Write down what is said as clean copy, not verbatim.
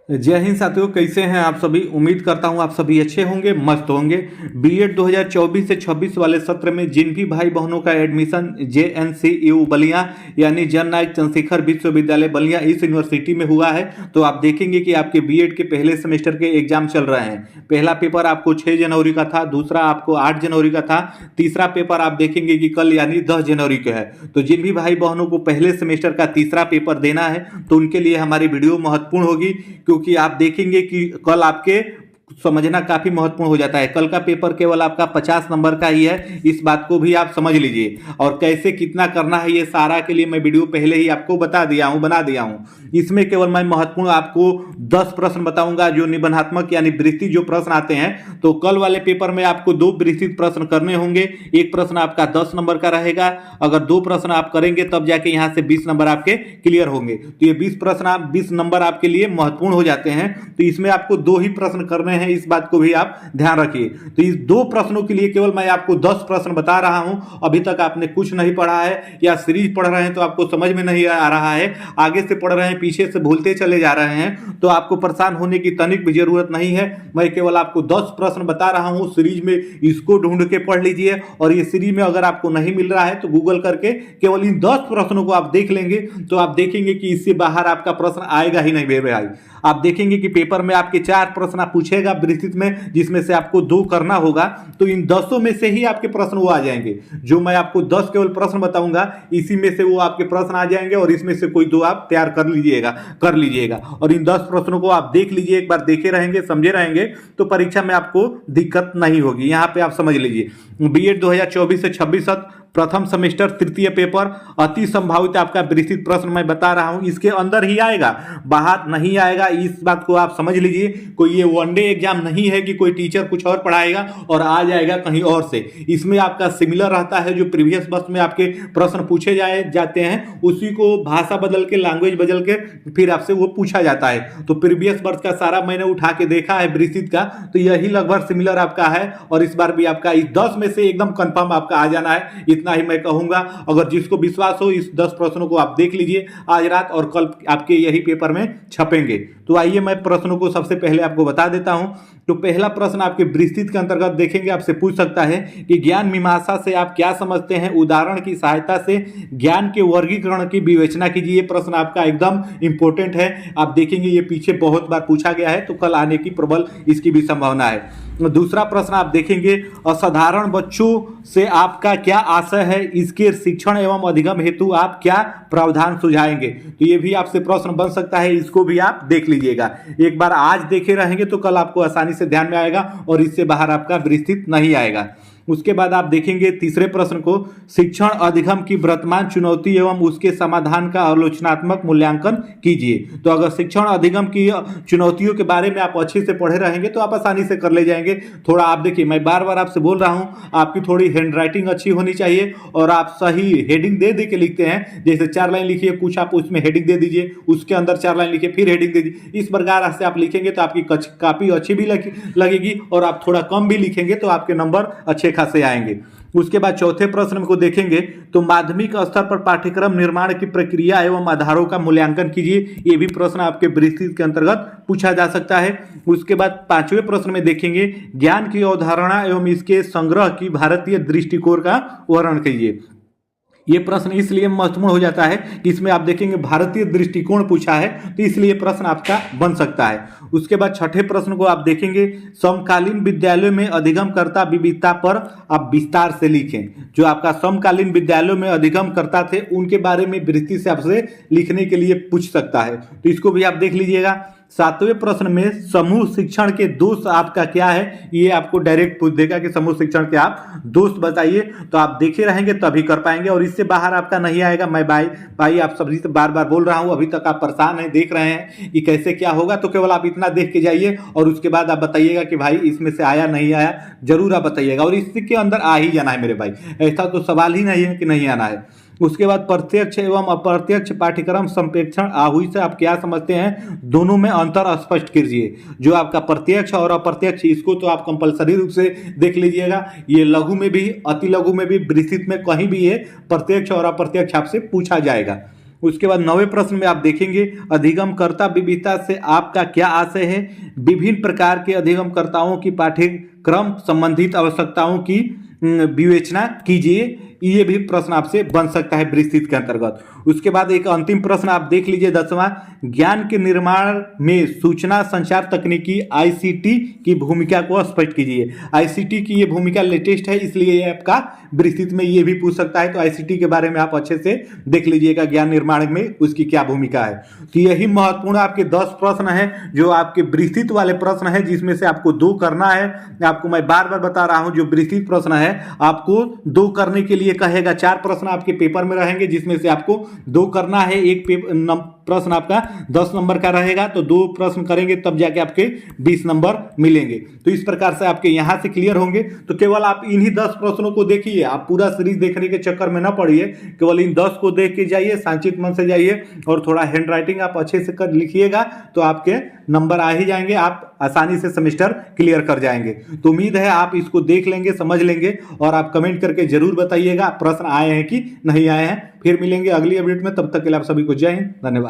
जय हिंद साथियों, कैसे हैं आप सभी। उम्मीद करता हूं आप सभी अच्छे होंगे, मस्त होंगे। बीएड 2024 से 26 वाले सत्र में जिन भी भाई बहनों का एडमिशन JNCU बलिया यानी जन नायक चंद्रशेखर विश्वविद्यालय बलिया इस यूनिवर्सिटी में हुआ है, तो आप देखेंगे कि आपके बीएड के पहले सेमेस्टर के एग्जाम चल रहे हैं। पहला पेपर आपको 6 जनवरी का था, दूसरा आपको 8 जनवरी का था, तीसरा पेपर आप देखेंगे कि कल यानी 10 जनवरी का है। तो जिन भी भाई बहनों को पहले सेमेस्टर का तीसरा पेपर देना है तो उनके लिए हमारी वीडियो महत्वपूर्ण होगी, क्योंकि आप देखेंगे कि कल आपके समझना काफी महत्वपूर्ण हो जाता है। कल का पेपर केवल आपका 50 नंबर का ही है, इस बात को भी आप समझ लीजिए। और कैसे कितना करना है ये सारा के लिए मैं वीडियो पहले ही आपको बना दिया हूं। इसमें केवल मैं महत्वपूर्ण आपको 10 प्रश्न बताऊंगा जो निबंधात्मक यानी वृत्ति जो प्रश्न आते हैं। तो कल वाले पेपर में आपको 2 वृत्ति प्रश्न करने होंगे। एक प्रश्न आपका 10 नंबर का रहेगा। अगर 2 प्रश्न आप करेंगे तब जाके यहां से 20 नंबर आपके क्लियर होंगे। तो ये 20 नंबर आपके लिए महत्वपूर्ण हो जाते हैं। तो इसमें आपको 2 ही प्रश्न करने हैं, इस बात को भी आप ध्यान रखिए। तो इस 2 प्रश्नों के लिए केवल मैं आपको 10 प्रश्न बता रहा हूं। अभी तक आपने कुछ नहीं पढ़ा है या सीरीज पढ़ रहे हैं तो आपको समझ में नहीं आ रहा है, आगे से पढ़ रहे हैं पीछे से भूलते चले जा रहे हैं, तो आपको परेशान होने की तनिक भी जरूरत नहीं है। मैं केवल आपको 10 प्रश्न बता रहा हूं सीरीज में, इसको ढूंढ के पढ़ लीजिए। और ये सीरीज में अगर आपको नहीं मिल रहा है तो गूगल करके केवल इन 10 प्रश्नों को आप देख लेंगे तो आप देखेंगे कि इससे बाहर आपका प्रश्न आएगा ही नहीं मेरे भाई। आप देखेंगे कि पेपर में आपके 4 प्रश्न पूछेगा वृत्ति में, जिसमें से आपको 2 करना होगा। तो इन 10 में से ही आपके प्रश्न वो आ जाएंगे। जो मैं आपको 10 केवल प्रश्न बताऊंगा इसी में से वो आपके प्रश्न आ जाएंगे और इसमें से कोई 2 आप तैयार कर लीजिएगा। और इन 10 प्रश्नों को आप देख लीजिए, एक बार देखे रहेंगे, समझे रहेंगे तो परीक्षा में आपको दिक्कत नहीं होगी। यहाँ पे आप समझ लीजिए बीएड 2024 से 26 प्रथम सेमेस्टर तृतीय पेपर अति संभावित आपका वृत्ति प्रश्न मैं बता रहा हूं, इसके अंदर ही आएगा, बाहर नहीं आएगा। इस बात को आप समझ लीजिए। कोई ये वनडे एग्जाम नहीं है कि कोई टीचर कुछ और पढ़ाएगा और आ जाएगा कहीं और से। इसमें आपका सिमिलर रहता है, जो प्रीवियस वर्ष में आपके प्रश्न पूछे जाते हैं उसी को भाषा बदल के, लैंग्वेज बदल के फिर आपसे वो पूछा जाता है। तो प्रीवियस वर्ष का सारा मैंने उठा के देखा है वृत्ति का, तो यही लगभग सिमिलर आपका है। और इस बार भी आपका इस 10 में से एकदम कंफर्म आपका आ जाना है, इतना ही मैं कहूंगा। अगर जिसको विश्वास हो इस 10 प्रश्नों को आप देख लीजिए आज रात, और कल आपके यही पेपर में छपेंगे। तो आइए मैं प्रश्नों को सबसे पहले आपको बता देता हूं। तो पहला प्रश्न आपके वृत्ति के अंतर्गत देखेंगे, आपसे पूछ सकता है कि ज्ञान मीमांसा से आप क्या समझते हैं, उदाहरण की सहायता से ज्ञान के वर्गीकरण की विवेचना कीजिए। ये प्रश्न आपका एकदम इंपॉर्टेंट है। आप देखेंगे ये पीछे बहुत बार पूछा गया है, तो कल आने की प्रबल इसकी भी संभावना है। दूसरा प्रश्न आप देखेंगे, असाधारण बच्चों से आपका क्या आशय है, इसके शिक्षण एवं अधिगम हेतु आप क्या प्रावधान सुझाएंगे। तो ये भी आपसे प्रश्न बन सकता है, इसको भी आप देख लीजिएगा। एक बार आज देखे रहेंगे तो कल आपको आसानी से ध्यान में आएगा और इससे बाहर आपका वृत्ति नहीं आएगा। उसके बाद आप देखेंगे तीसरे प्रश्न को, शिक्षण अधिगम की वर्तमान चुनौती एवं उसके समाधान का आलोचनात्मक मूल्यांकन कीजिए। तो अगर शिक्षण अधिगम की चुनौतियों के बारे में आप अच्छे से पढ़े रहेंगे तो आप आसानी से कर ले जाएंगे। थोड़ा आप देखिए, मैं बार बार आपसे बोल रहा हूं, आपकी थोड़ी हैंड राइटिंग अच्छी होनी चाहिए और आप सही हेडिंग दे के लिखते हैं। जैसे 4 लाइन लिखिए, कुछ आप उसमें हेडिंग दे दीजिए, उसके अंदर 4 लाइन लिखिए, फिर हेडिंग दे दीजिए। इस प्रकार से आप लिखेंगे तो आपकी काफी अच्छी भी लगेगी और आप थोड़ा कम भी लिखेंगे तो आपके नंबर अच्छे खासे आएंगे। उसके बाद चौथे प्रश्न को देखेंगे, तो माध्यमिक स्तर पर पाठ्यक्रम निर्माण की प्रक्रिया एवं आधारों का मूल्यांकन कीजिए। ये भी प्रश्न आपके वृत्ति के अंतर्गत पूछा जा सकता है। उसके बाद 5वें प्रश्न में देखेंगे, ज्ञान की अवधारणा एवं इसके संग्रह की भारतीय दृष्टिकोण का वर्णन कीजिए। ये प्रश्न इसलिए महत्वपूर्ण हो जाता है कि इसमें आप देखेंगे भारतीय दृष्टिकोण पूछा है, तो इसलिए प्रश्न आपका बन सकता है। उसके बाद 6ठे प्रश्न को आप देखेंगे, समकालीन विद्यालयों में अधिगमकर्ता विविधता पर आप विस्तार से लिखें। जो आपका समकालीन विद्यालयों में अधिगमकर्ता थे उनके बारे में वृत्ति से आपसे लिखने के लिए पूछ सकता है, तो इसको भी आप देख लीजिएगा। 7वें प्रश्न में समूह शिक्षण के दोष आपका क्या है, ये आपको डायरेक्ट पूछ देगा कि समूह शिक्षण के आप दोष बताइए। तो आप देखे रहेंगे तभी कर पाएंगे और इससे बाहर आपका नहीं आएगा। मैं भाई आप सभी से बार बार बोल रहा हूं, अभी तक आप परेशान हैं, देख रहे हैं कि कैसे क्या होगा, तो केवल आप इतना देख के जाइए और उसके बाद आप बताइएगा कि भाई इसमें से आया नहीं आया, जरूर आप बताइएगा। और इसके अंदर आ ही जाना है मेरे भाई, ऐसा तो सवाल ही नहीं है कि नहीं आना है। उसके बाद प्रत्यक्ष एवं अप्रत्यक्ष पाठ्यक्रम संप्रेक्षण आहूई से आप क्या समझते हैं, दोनों में अंतर स्पष्ट कीजिए। जो आपका प्रत्यक्ष और अप्रत्यक्ष, इसको तो आप कंपलसरी रूप से देख लीजिएगा। ये लघु में भी, अति लघु में भी, वृत्ति में कहीं भी ये प्रत्यक्ष और अप्रत्यक्ष आपसे पूछा जाएगा। उसके बाद 9वें प्रश्न में आप देखेंगे अधिगमकर्ता विविधता से आपका क्या आशय है। विभिन्न प्रकार के अधिगमकर्ताओं की पाठ्यक्रम संबंधित आवश्यकताओं की विवेचना कीजिए। ये भी प्रश्न आपसे बन सकता है विस्तृत के अंतर्गत। उसके बाद एक अंतिम प्रश्न आप देख लीजिए 10वां, ज्ञान के निर्माण में सूचना संचार तकनीकी आईसीटी की भूमिका को स्पष्ट कीजिए। आईसीटी की ये भूमिका लेटेस्ट है, इसलिए ये आपका विस्तृत में ये भी पूछ सकता है, तो आईसीटी के बारे में आप अच्छे से देख लीजिएगा ज्ञान निर्माण में उसकी क्या भूमिका है। तो यही महत्वपूर्ण आपके 10 प्रश्न है जो आपके विस्तृत वाले प्रश्न है, जिसमें से आपको 2 करना है। आपको मैं बार बार बता रहा हूं, जो विस्तृत प्रश्न है आपको 2 करने के लिए कहेगा। 4 प्रश्न आपके पेपर में रहेंगे, जिसमें से आपको 2 करना है। एक प्रश्न आपका 10 नंबर का रहेगा, तो 2 प्रश्न करेंगे तब जाके आपके 20 नंबर मिलेंगे। तो इस प्रकार से आपके यहां से क्लियर होंगे। तो केवल आप इन्हीं 10 प्रश्नों को देखिए, आप पूरा सीरीज देखने के चक्कर में ना पड़िए, केवल इन 10 को देख के जाइए, शांतित मन से जाइए और थोड़ा हैंड राइटिंग आप अच्छे से कर लिखिएगा तो आपके नंबर आ ही जाएंगे, आप आसानी से सेमेस्टर क्लियर कर जाएंगे। तो उम्मीद है आप इसको देख लेंगे, समझ लेंगे और आप कमेंट करके जरूर बताइएगा प्रश्न आए हैं कि नहीं आए हैं। फिर मिलेंगे अगली अपडेट में, तब तक के लिए आप सभी को जय हिंद, धन्यवाद।